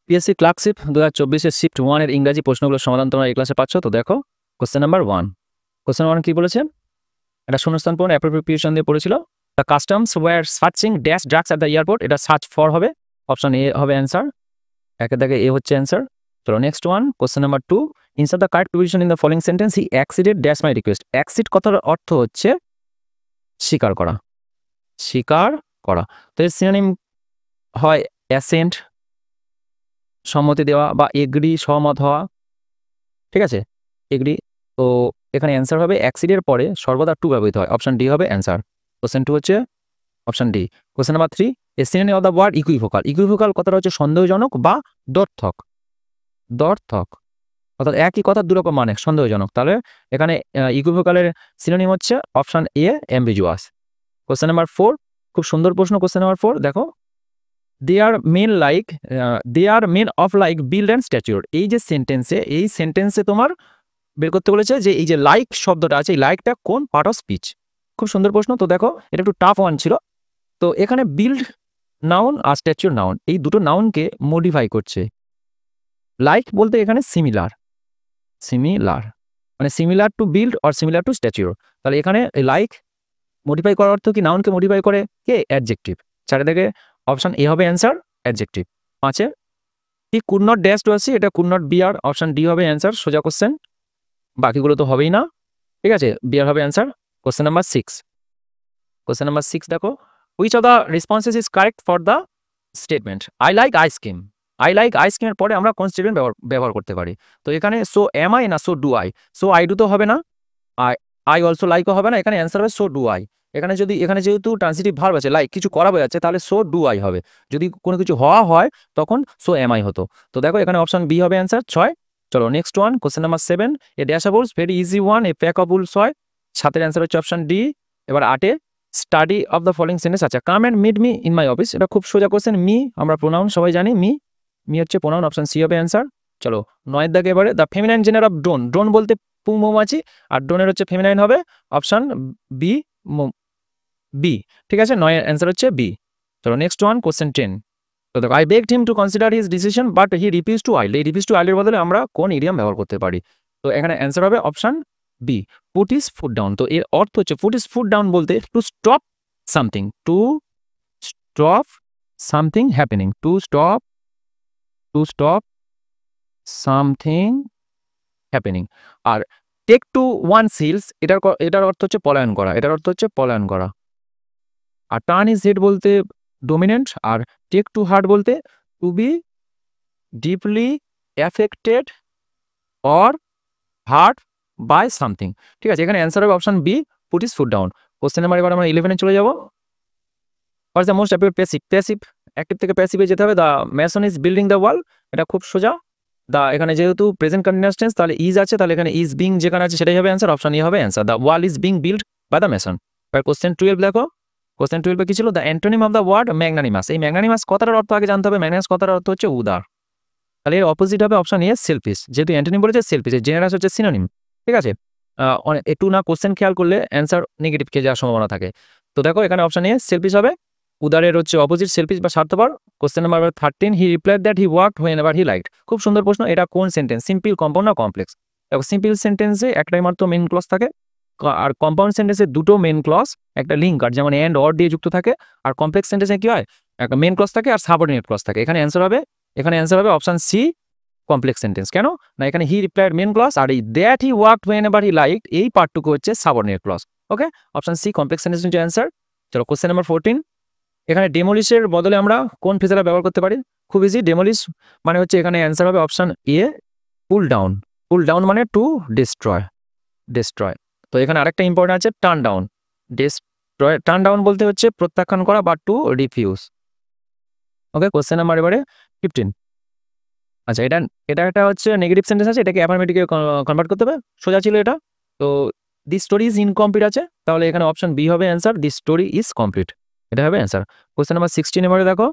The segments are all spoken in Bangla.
পিএসসি ক্লার্কশিপ 2024 এর শিফট 1 এর ইংরেজি প্রশ্নগুলোর সমাধান তোমরা এই ক্লাসে পাচ্ছ। তো দেখো কোশ্চেন নাম্বার 1। কোশ্চেন 1 কি বলেছে? এটা শূন্যস্থান পূরণ অ্যাপ্রোপ্রিয়েশন দিয়ে পড়েছিল। The customs were searching dash drugs at the airport. এটা সার্চ ফর হবে, অপশন এ হবে অ্যান্সার। একের দাগে এ হচ্ছে অ্যান্সার। চলো next one, question number 2। Insert the correct preposition in the following sentence. He acceded dash my request. Accede কথার অর্থ হচ্ছে স্বীকার করা, স্বীকার করা। তো এর সিনোনিম হয় অ্যাসেন্ট, সম্মতি দেওয়া, বা এগ্রি, সহমত হওয়া। ঠিক আছে, এগ্রি। তো এখানে অ্যান্সার হবে অ্যাক্সিডের পরে সর্বদা টু ব্যবহৃত হয়, অপশন ডি হবে অ্যান্সার। কোশ্চেন 2 হচ্ছে option D. Question number 3। A synonym of the word equivocal. Equivocal কথাটা হচ্ছে সন্দেহজনক বা দ্ব্যর্থক। দ্ব্যর্থক অর্থাৎ একই কথা দুরকম মানে, সন্দেহজনক। তাহলে এখানে ইকুইভোকালের সিনোনিম হচ্ছে option A ambiguous. Question number 4, খুব সুন্দর প্রশ্ন। কোশ্চেন নাম্বার 4 দেখো, they are men of like build and stature. এই যে সেন্টেন্সে, এই সেন্টেন্সে তোমার বের করতে বলেছে যে এই যে লাইক শব্দটা আছে, এই লাইকটা কোন পার্ট অফ স্পিচ। খুব সুন্দর প্রশ্ন। তো দেখো এটা একটু টাফ ওয়ান ছিল। তো এখানে বিল্ড নাউন আর স্ট্যাচুর নাউন, এই দুটো নাউনকে মডিফাই করছে। লাইক বলতে এখানে সিমিলার, সিমিলার মানে similar to build or similar to stature. তাহলে এখানে লাইক মডিফাই করার অর্থ কি? নাউনকে মডিফাই করে কে? অ্যাডজেক্টিভ। চারিদিকে অপশন এ হবে অ্যান্সার, অ্যাডজেক্টিভ। 5-এ he could not dash to আসি, এটা could not bear, option D হবে অ্যান্সার। সোজা কোশ্চেন, বাকিগুলো তো হবেই না। ঠিক আছে, বিয়ার হবে answer. Question number 6। Question number 6 দেখো, which of the responses is correct for the statement I like ice cream. I like আইসক্রিমের পরে আমরা কোন স্টেটমেন্ট ব্যবহার করতে পারি? তো এখানে সো এম আই না so do I. So I do তো হবে না, আই অলসো লাইকও হবে না, এখানে অ্যান্সার হবে সো ডু আই। এখানে যেহেতু ট্রান্সিটিভ ভার্ব আছে, লাইক কিছু করা বোঝাচ্ছে, তাহলে সো ডু আই হবে। যদি কোনো কিছু হওয়া হয় তখন সো এম আই হতো। তো দেখো এখানে অপশন বি হবে অ্যান্সার 6। চলো next one, question number 7। A ড্যাশাবলস very easy one, a pack of wolves হয়। 7-এর অ্যান্সার হচ্ছে অপশন ডি। এবার 8-এ study of the following sentence. আচ্ছা, come and meet me in my office, এটা খুব সোজা কোশ্চেন। মি আমরা প্রোনাউন সবাই জানি, মি হচ্ছে প্রোনাউন, অপশন সি হবে অ্যান্সার। চলো 9-এর দাগে এবারে, the feminine gender of drone. Drone বলতে পুং মৌমাছি, আর ড্রোনের হচ্ছে ফেমিনাইন হবে, অপশন বি, বি। ঠিক আছে, 9-এর অ্যান্সার হচ্ছে বি। চলো নেক্সট ওয়ান, কোশ্চেন 10। তো দেখো, I begged him to consider his decision but he refuse to yield. এই রিফিউজ টু আইলের বদলে আমরা কোন ইডিয়াম ব্যবহার করতে পারি? তো এখানে অ্যান্সার হবে option B, put his foot down. তো এর অর্থ হচ্ছে পুট হিজ ফুট ডাউন বলতে to stop something, to stop something happening, to stop something happening. আর টেক টু ওয়ান সিলস, এটার অর্থ হচ্ছে পলায়ন করা, এটার অর্থ হচ্ছে পলায়ন করা। আর টার্ন ইজ হেড বলতে ডোমিনেন্ট, আর টেক টু হার্ট বলতে to be deeply affected or hurt by something. ঠিক আছে, এখানে অ্যান্সার হবে option B, put his foot down. Question number এবার আমরা 11-এ চলে যাবো। What's the most appropriate passive. Passive, active থেকে প্যাসিভে যেতে হবে। The mason is building the wall, এটা খুব সোজা। এখানে যেহেতু প্রেজেন্ট কন্টিনিউয়াস টেন্স, তাহলে ইজ আছে, তাহলে এখানে ইজ বিং যেখানে আছে সেটাই হবে অ্যান্সার, অপশন ই হবে answer. The wall is being build by the mason. এবার কোশ্চেন 12 দেখো। কোশ্চেন 12-এ কি ছিল? The antonym of the word magnanimous. এই ম্যাগনানিমাস কথাটার অর্থ আগে জানতে হবে। ম্যাগনানিমাস কথাটার অর্থ হচ্ছে উদার, তাহলে এর অপোজিট হবে অপশন এ সেলফিশ। যেহেতু অ্যান্টোনিম বলেছে সেলফিশ, জেনারাস হচ্ছে সিনোনিম। ঠিক আছে, একটু না কোশ্চেন খেয়াল করলে অ্যান্সার নেগেটিভ কে যাওয়ার সম্ভাবনা থাকে। তো দেখো এখানে অপশন এ সেলফিশ হবে, উদারের হচ্ছে অপোজিট সেলফিশ বা স্বার্থপর। Question number 13। He replied that he worked when ever he liked. খুব সুন্দর প্রশ্ন। এটা কোন সেন্টেন্স? সিম্পল, কম্পাউন্ড না কমপ্লেক্স? দেখো সিম্পল সেন্টেন্সে একটাই মাত্র মেন ক্লজ থাকে, আর কম্পাউন্ড সেন্টেন্সে দুটো মেন ক্লজ, একটা লিঙ্ক আর যেমন এন্ড অর দিয়ে যুক্ত থাকে। আর কমপ্লেক্স সেন্টেন্সে কি হয়? একটা মেন ক্লজ থাকে আর সাবঅর্ডিনেট ক্লজ থাকে। এখানে অ্যান্সার হবে অপশন সি, কমপ্লেক্স সেন্টেন্স। কেন না, এখানে হি রিপ্লাইড মেন ক্লজ, আর এই that he worked when ever he liked এই পার্টটুকু হচ্ছে সাবঅর্ডিনেট ক্লজ। ওকে, অপশন সি, কমপ্লেক্স সেন্টেন্স হচ্ছে অ্যান্সার। চলো কোশ্চেন নাম্বার 14। এখানে ডেমোলিশের বদলে আমরা কোন ফ্রেজটা ব্যবহার করতে পারি? খুব ইজি। ডেমোলিশ মানে হচ্ছে এখানে অ্যান্সার হবে অপশন এ, পুল ডাউন। পুল ডাউন মানে টু ডিস্ট্রয়। তো এখানে আরেকটা ইম্পর্টেন্ট আছে, turn down. Destroy, turn down বলতে হচ্ছে প্রত্যাখ্যান করা বা টু রিফিউজ। ওকে, কোশ্চেন নাম্বার এবারে 15। আচ্ছা, এটা হচ্ছে নেগেটিভ সেন্টেন্স আছে, এটাকে অ্যাফার্মেটিভে কনভার্ট করতে হবে। সোজা ছিল এটা। তো দিস স্টোরি ইজ ইনকমপ্লিট আছে, তাহলে এখানে অপশন বি হবে answer, this story is complete, এটা হবে অ্যান্সার। কোশ্চেন নাম্বার 16 এবারে দেখো।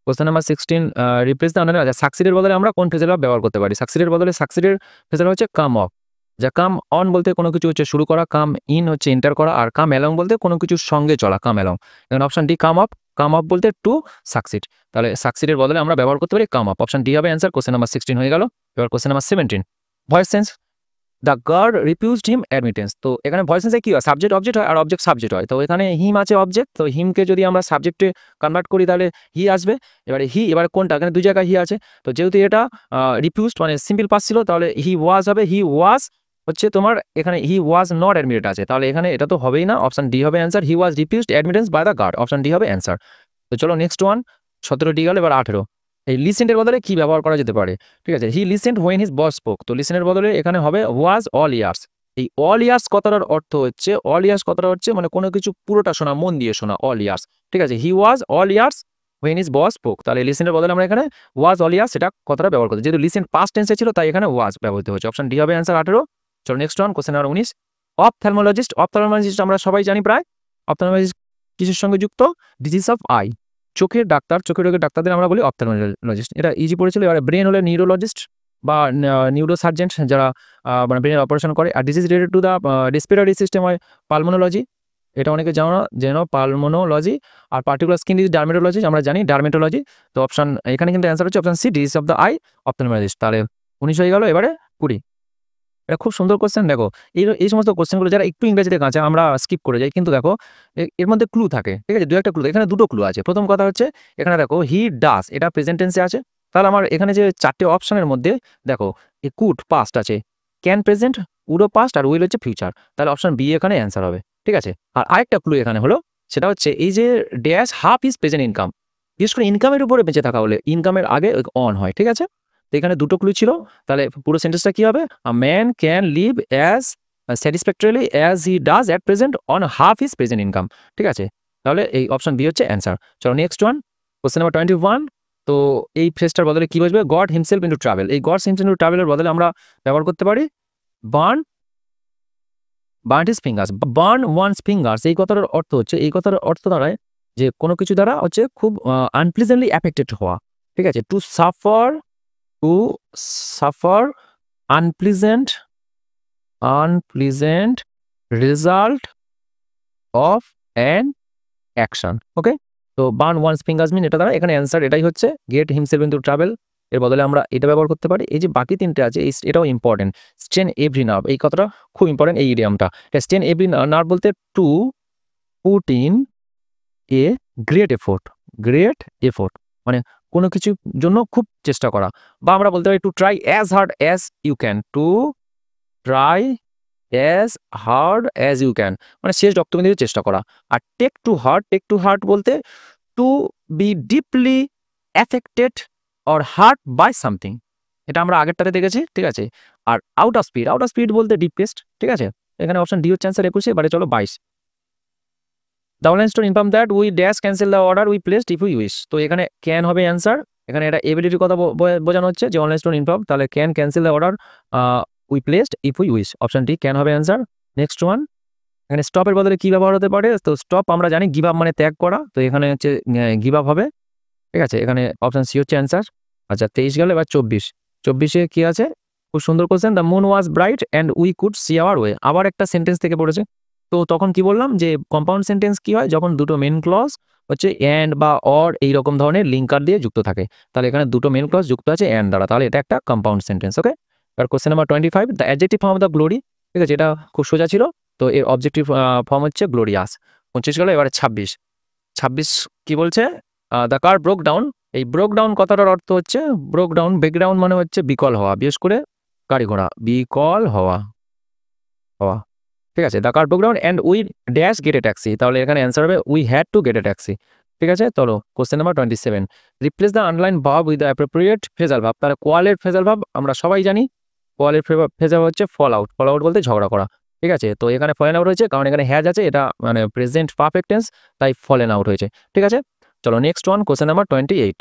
কোশ্চেন নাম্বার 16, রিপ্লেস দ্য আচ্ছা, সাকসিডের বদলে আমরা কোন ফ্রেজের ব্যবহার করতে পারি? সাকসিডের বদলে সাকসিডের ফ্রেজের হচ্ছে কাম অফ। যা কাম অন বলতে কোনো কিছু হচ্ছে শুরু করা, কাম ইন হচ্ছে এন্টার করা, আর কাম অ্যালং বলতে কোনো কিছুর সঙ্গে চলা, কাম অ্যালং। এখানে option D, come off, come up বলতে টু সাকসিড, তাহলে সাকসিডের বদলে আমরা ব্যবহার করতে পারি কাম আপ। অপশন ডি হবে অ্যান্সার। কোশ্চেন নাম্বার 16 হয়ে গেল। এবার question number 17, voice sense. The guard refused him admittance. তো এখানে ভয়েস সেন্সে কি হয়, সাবজেক্ট অবজেক্ট হয় আর অবজেক্ট সাবজেক্ট হয়। তো এখানে হিম আছে অবজেক্ট, তো হিমকে যদি আমরা সাবজেক্টে কনভার্ট করি তাহলে হি আসবে। এবারে কোনটা, এখানে দুই জায়গায় হি আছে, তো যেহেতু এটা রিফিউজড মানে সিম্পল পাস ছিল, তাহলে হি ওয়াজ হবে। হি ওয়াজ হচ্ছে তোমার এখানে হি ওয়াজ নট অ্যাডমিটেড আছে, তাহলে এখানে এটা তো হবেই না। অপশন ডি হবে answer. He was refused admittance by the guard. Option D হবে অ্যান্সার। তো চলো নেক্সট ওয়ান, 17 ডি গেল, এবার 18। এই লিসেন্টের বদলে কি ব্যবহার করা যেতে পারে? ঠিক আছে, he listened when his boss spoke. তো লিসেন্টের বদলে এখানে হবে ওয়াজ অল ইয়ার্স। এই অল ইয়ার্স কথাটার অর্থ হচ্ছে, অল ইয়ার্স কথাটা হচ্ছে মানে কোনো কিছু পুরোটা শোনা, মন দিয়ে শোনা, অল ইয়ার্স। ঠিক আছে, he was all ears when his boss spoke. তাহলে লিসেন্টের বদলে আমরা এখানে ওয়াজ অল ইয়ার্স সেটা কথাটা ব্যবহার করতে, যেহেতু লিসেন্ট পাস্ট টেন্সে ছিল তাই এখানে ওয়াজ ব্যবহৃত হচ্ছে। অপশন ডি হবে অ্যান্সার 18। চলো next one, question number 19, ophthalmologist. Ophthalmologist আমরা সবাই জানি প্রায়। অপথ্যালমোলজিস্ট কিসের সঙ্গে যুক্ত? ডিজিজ অফ আই, চোখের ডাক্তার, চোখের রোগের ডাক্তারদের আমরা বলি অপথ্যালমোলজিস্ট। এটা ইজি পড়েছিল। এবারে ব্রেন হলে নিউরোলজিস্ট বা নিউরোসার্জেন্ট, যারা মানে ব্রেনের অপারেশন করে। আর disease related to the respiratory system হয় পালমোনোলজি, এটা অনেকে জানো পালমোনোলজি। আর পার্টিকুলার স্কিন ডিজিজ ডার্মেটোলজি, আমরা জানি ডার্মেটোলজি। তো অপশন এখানে কিন্তু অ্যান্সার হচ্ছে option C, disease of the eye, ophthalmologist. তাহলে 19 হয়ে গেল। এবারে 20, এটা খুব সুন্দর কোশ্চেন। দেখো এই সমস্ত কোশ্চেনগুলো যারা একটু ইংরেজিতে কাঁচা আমরা স্কিপ করে যাই, কিন্তু দেখো এর মধ্যে ক্লু থাকে। ঠিক আছে, দু একটা ক্লু, এখানে দুটো ক্লু আছে। প্রথম কথা হচ্ছে এখানে দেখো হি ডাস, এটা প্রেজেন্ট টেন্সে আছে। তাহলে আমার এখানে যে 4টে অপশনের মধ্যে দেখো কুড পাস্ট আছে, ক্যান প্রেজেন্ট, উডো পাস্ট আর উইল হচ্ছে ফিউচার। তাহলে অপশন বি এখানে অ্যান্সার হবে। ঠিক আছে, আর আরেকটা ক্লু এখানে হলো, সেটা হচ্ছে এই যে dash half is present income, বিশেষ করে ইনকামের উপরে বেঁচে থাকা হলে ইনকামের আগে অন হয়। ঠিক আছে, তো এখানে দুটো ক্লু ছিল। তাহলে পুরো সেন্টেন্সটা কি হবে? A man can live as satisfactorily as he does at present on half his present income. ঠিক আছে, তাহলে এই অপশন বি হচ্ছে অ্যান্সার। চলো নেক্সট ওয়ান, কোশ্চেন নাম্বার 21। তো এই ফ্রেজটার বদলে কি বসবে? God himself into travel. এই গড হিমসেলফ ইন্টু ট্রাভেলের বদলে আমরা ব্যবহার করতে পারি burn his fingers, burn one's fingers. এই কথাটার অর্থ হচ্ছে, এই কথার অর্থ দাঁড়ায় যে কোনো কিছু দ্বারা হচ্ছে খুব আনপ্লিজেন্টলি অ্যাফেক্টেড হওয়া। ঠিক আছে, to suffer unpleasant result of an action. ওকে, তো বার্ন ওয়ানস ফিঙ্গার্স মিন, এটা দ্বারা এখানে অ্যান্সার এটাই হচ্ছে গেট হিমসেলফ ইনটু ট্রাভেল। এর বদলে আমরা এটা ব্যবহার করতে পারি। এই যে বাকি তিনটে আছে এটাও ইম্পর্টেন্ট। স্ট্রেন এভরি নার্ভ, এই কথাটা খুব ইম্পর্টেন্ট, এই ইডিয়ামটা। স্ট্রেন এভরি নার্ভ বলতে to put in a great effort, মানে কোনো কিছুর জন্য খুব চেষ্টা করা। বা আমরা বলতে পারি to try as hard as you can, to try as hard as you can, মানে শেষ রক্তবিন্দু দিয়ে চেষ্টা করা। আর টেক টু হার্ট বলতে to be deeply affected or hurt by something, এটা আমরা আগেরটাতে দেখেছি। ঠিক আছে, আর আউট অফ স্পিড বলতে ডিপেস্ট। ঠিক আছে, এখানে অপশন ডি হচ্ছে অ্যান্সার 21। এবারে চলো 22, the online store inform that we dash cancel the order we placed if we wish. তো এখানে ক্যান হবে অ্যান্সার। এখানে এটা এবিলিটির কথা বোঝানো হচ্ছে যে অনলাইন স্টোর ইনফর্ম, তাহলে can cancel the order we placed if we wish. Option D can হবে অ্যান্সার। নেক্সট ওয়ান, এখানে স্টপের বদলে কি ব্যবহার হতে পারে? তো স্টপ আমরা জানি গিভ আপ মানে ত্যাগ করা, তো এখানে হচ্ছে গিভ আপ হবে। ঠিক আছে, এখানে অপশন সি হচ্ছে অ্যান্সার। আচ্ছা 23 গেল, এবার 24 কি আছে? খুব সুন্দর question. The moon was bright and we could see our way. আবার একটা সেন্টেন্স থেকে পড়েছে। তো তখন কি বললাম যে কম্পাউন্ড সেন্টেন্স কি হয়? যখন দুটো মেন ক্লজ হচ্ছে অ্যান্ড বা অর এইরকম ধরনের লিঙ্কার দিয়ে যুক্ত থাকে। তাহলে এখানে দুটো মেন ক্লজ যুক্ত আছে অ্যান্ড দ্বারা, তাহলে এটা একটা কম্পাউন্ড সেন্টেন্স। ওকে, এবার question number 25, the adjective form of the glory. ঠিক আছে, এটা খুব সোজা ছিল। তো এর অবজেক্টিভ ফর্ম হচ্ছে গ্লোরিয়াস। 25 গেল, এবারে 26 কি বলছে? The car broke down. এই ব্রোক ডাউন কথাটার অর্থ হচ্ছে ব্রেকডাউন মানে হচ্ছে বিকল হওয়া, বিশেষ করে গাড়ি ঘোড়া বিকল হওয়া। ঠিক আছে, the car broke down and we dash gate a taxi. তাহলে এখানে অ্যান্সার হবে we had to get a taxi. ঠিক আছে, চলো question number 27, replace the underline verb with the appropriate phrasal verb. তাহলে কোয়ালের ফ্রেজাল ভার্ব আমরা সবাই জানি। কোয়ালের ফ্রেজাল হচ্ছে ফল আউট বলতে ঝগড়া করা। ঠিক আছে, তো এখানে ফলেন আউট হয়েছে কারণ এখানে হ্যাজ আছে, এটা মানে প্রেজেন্ট পারফেক্ট টেন্স, তাই ফলেন আউট হয়েছে। ঠিক আছে, চলো next one, question number 28,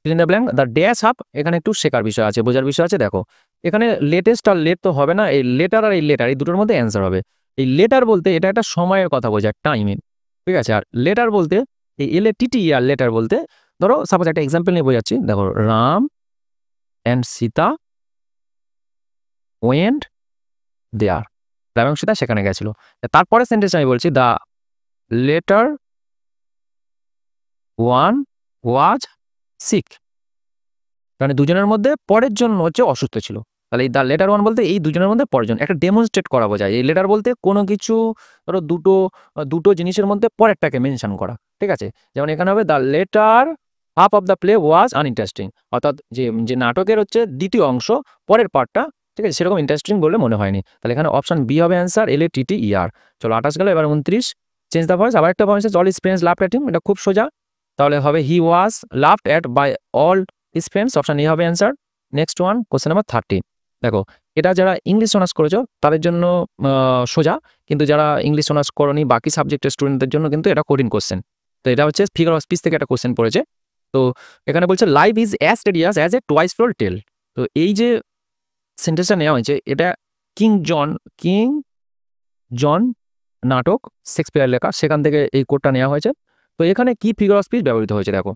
fill in the blank. The dash hub, এখানে একটু শেখার বিষয় আছে, বোঝার বিষয় আছে। দেখো এখানে লেটেস্ট আর লেট তো হবে না, এই লেটার আর এই লেটার এই দুটোর মধ্যে অ্যান্সার হবে। এই লেটার বলতে এটা একটা সময়ের কথা বোঝায়, টাইমিং। ঠিক আছে, আর লেটার বলতে এই LATT আর লেটার বলতে, ধরো সাপোজ একটা এক্সাম্পল নিয়ে বোঝাচ্ছি। দেখো Ram and Sita went there, Ram এবং সীতা সেখানে গেছিল। তারপরে সেন্টেন্স আমি বলছি, the latter one was sick, মানে দুজনের মধ্যে পরের জন হচ্ছে অসুস্থ ছিল। তাহলে এই দ্য লেটার ওয়ান বলতে এই দুজনের মধ্যে পরের জন, একটা ডেমনস্ট্রেট করা বোঝায়। এই লেটার বলতে কোনো কিছু ধরো দুটো জিনিসের মধ্যে পরেরটাকে মেনশন করা, ঠিক আছে? যেমন এখানে হবে the letter half of the play was uninteresting, অর্থাৎ যে নাটকের হচ্ছে দ্বিতীয় অংশ পরের পার্টটা, ঠিক আছে, সেরকম ইন্টারেস্টিং বলে মনে হয়নি। তাহলে এখানে অপশন বি হবে অ্যান্সার, LATTER। চলো 28 গেল, এবার 29, চেঞ্জ দ্য ভয়েস। আবার একটা ভয়েস আছে, all his friends laughed at him, এটা খুব সোজা। তাহলে হবে he was laughed at by all his friends, option A হবে answer. Next one, question number 30। দেখো, এটা যারা ইংলিশ অনার্স করেছো তাদের জন্য সোজা, কিন্তু যারা ইংলিশ অনার্স করনি বাকি সাবজেক্টের স্টুডেন্টদের জন্য কিন্তু এটা কঠিন কোশ্চেন। তো এটা হচ্ছে ফিগার অফ স্পিচ থেকে একটা কোশ্চেন পড়েছে। তো এখানে বলছে life is as tedious as a twice told tale. তো এই যে সেন্টেন্সটা নেওয়া হয়েছে এটা কিং জন নাটক শেক্সপিয়ার লেখা, সেখান থেকে এই কোডটা নেওয়া হয়েছে। তো এখানে কি ফিগার অফ স্পিচ ব্যবহৃত হয়েছে দেখো,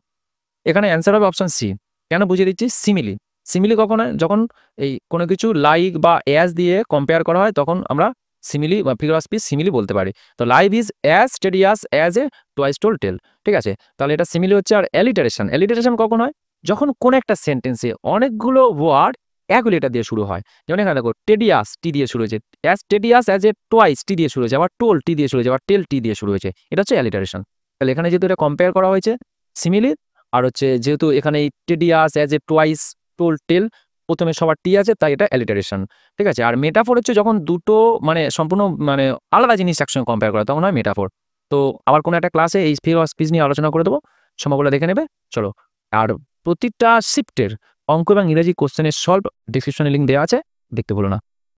এখানে অ্যান্সার হবে অপশন সি। কেন বুঝিয়ে দিচ্ছি, সিমিলি। সিমিলি কখন হয়, যখন এই কোনো কিছু লাইক বা অ্যাজ দিয়ে কম্পেয়ার করা হয় তখন আমরা সিমিলি বা ফিগার অফ স্পিচ সিমিলি বলতে পারি। তো life is as tedious as a twice told tale, ঠিক আছে? তাহলে এটা সিমিলি হচ্ছে। আর অ্যালিটারেশন কখন হয়, যখন কোনো একটা সেন্টেন্সে অনেকগুলো ওয়ার্ড এক লেটার দিয়ে শুরু হয়। যেমন এখানে দেখো, টেডিয়াস টি দিয়ে শুরু হয়েছে, as tedious as a twice টি দিয়ে শুরু হয়েছে, আবার টোল টি দিয়ে শুরু হয়েছে, আবার টেল টি দিয়ে শুরু হয়েছে, এটা হচ্ছে অ্যালিটারেশন। তাহলে এখানে যেহেতু এটা কম্পেয়ার করা হয়েছে সিমিলি, আর হচ্ছে যেহেতু এখানে এই টেডিয়াস অ্যাজ এ টুয়াইস টোল টেল প্রথমে সবার টি আছে, তাই এটা অ্যালিটারেশন, ঠিক আছে? আর মেটাফোর হচ্ছে যখন দুটো মানে সম্পূর্ণ মানে আলাদা জিনিস একসঙ্গে কম্পেয়ার করা, তখন হয় মেটাফোর। তো আবার কোনো একটা ক্লাসে এই ফিগার অফ স্পিচ নিয়ে আলোচনা করে দেবো, সময়গুলো দেখে নেবে। চলো, আর প্রতিটা শিফটের অঙ্ক এবং ইংরেজি কোশ্চেনের সলভ ডিসক্রিপশনে লিঙ্ক দেওয়া আছে, দেখতে ভুলো না।